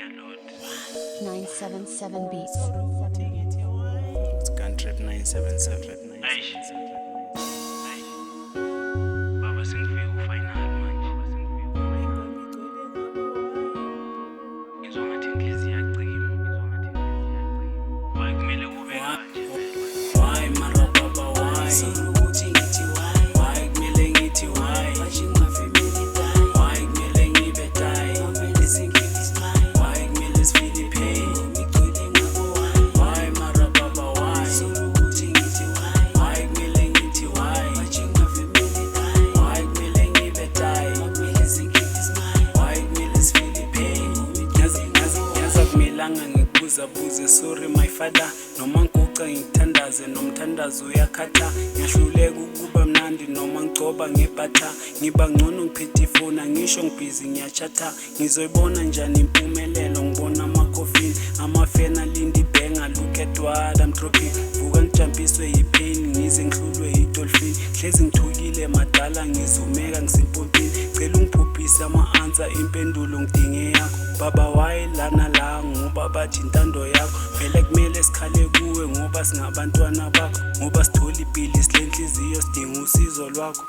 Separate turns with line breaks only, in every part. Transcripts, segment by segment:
977 Beats.
It's Guntrip 977.
Baba sengifike ku-final manje. Ngizwa ngathi inhliziyo iyacima. Why kumele kube kanje?
Why mara baba why? Sokuthi ngithi why? Why kumele ngithi why? Manje ngafemeli die. Why kumele ngibe die? Kumele singithi smile. Why kumele sifeel pain? Ngigcwele ngabo why? Why mara baba why? Sokuthi ngithi why? Why kumele ngithi why? Manje ngafemeli die. Why kumele ngibe die? Kumele singithi smile. Why kumele sifeel pain? Yaza kumilanga ngikubuza sorry my father. Noma ngiguca ngithandaze nomthandazo uyakhatha. Ngiyahluleka ukuba mnandi noma ngcoba ngebhatha. Ngiba ngcono ngiphethe ifona ngisho ngibhizi ngiyachatha. Ngizoyibona njani impumelelo ngibona amakhofini. Amafena linda ibhenga look at what I'm dropping. Vuka ngijampiswe yipain ngize ngihlulwe yidolphin. Hlezi ngithukile madala ngizumeka ngisempompini. Cela ungiphuphise ama-answer impendulo ngidinge yakho. Baba why lana la ngoba bathi intando yakho. Vele kumele sikhale kuwe ngoba singabantwana bakho. Ngoba sithola ipili silenhliziyo sidinga usizo lwakho.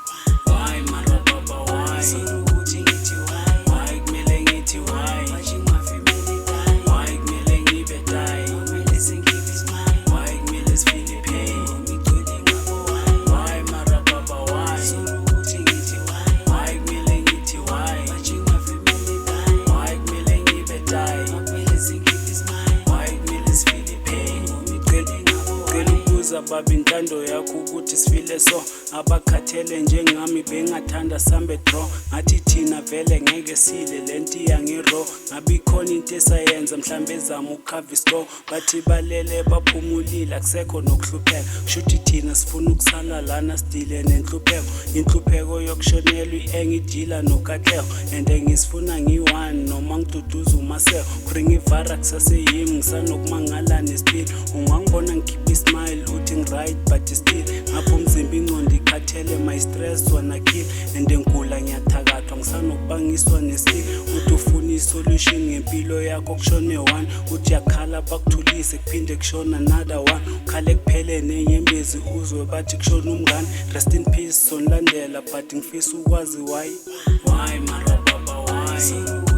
Why mara baba why? Sokuthi ngithi why? Why kumele ngithi why? Manje ngafemeli die. Why kumele ngibe die? Kumele singithi smile. Why kumele sifeel pain? Ngigcwele ngabo why? Why mara baba why? Sokuthi ngithi why? Why kumele ngithi why? Manje ngafemeli die. Why kumele ngibe die? Kumele singithi smile. Why kumele sifeel pain? Ngigcwele ngabo why? Ubuza baba intando yakho ukuthi sifile so. Abakhathele njengami bengathanda sambe draw. Ngathi thina vele ngeke sile lenti yangiro. Ngabe ikhona into esayenza mhlambe ezama ukukhava iscore. Bathi balele baphumulile akusekho nokuhlupheka. Kushuthi thina sifuna ukusala lana sidile nenhlupheko. Inhlupheko yokushonelwa engidila nokatlego. And ngisifuna ngi-one noma ngiduduza umaseko. Bring ivara kusaseyimi ngisanokumangala nesipili. Ungangibona ngikhipha ismile uthi ngi-right but still. Ngapho umzimba ingcondo ikhathele my stress wana kill. And ngigula ngiyathakathwa ngisanokubangiswa neskill. Uthi ufuna isolution ngempilo yakho kushone one. Uthi yakhala bakuthulise kuphinde kushona another one. Ukhale kuphele nenyembezi uzwe bathi kushona umngane. Rest in peace sonlandela but ngifisa ukwazi why. Why mara baba why?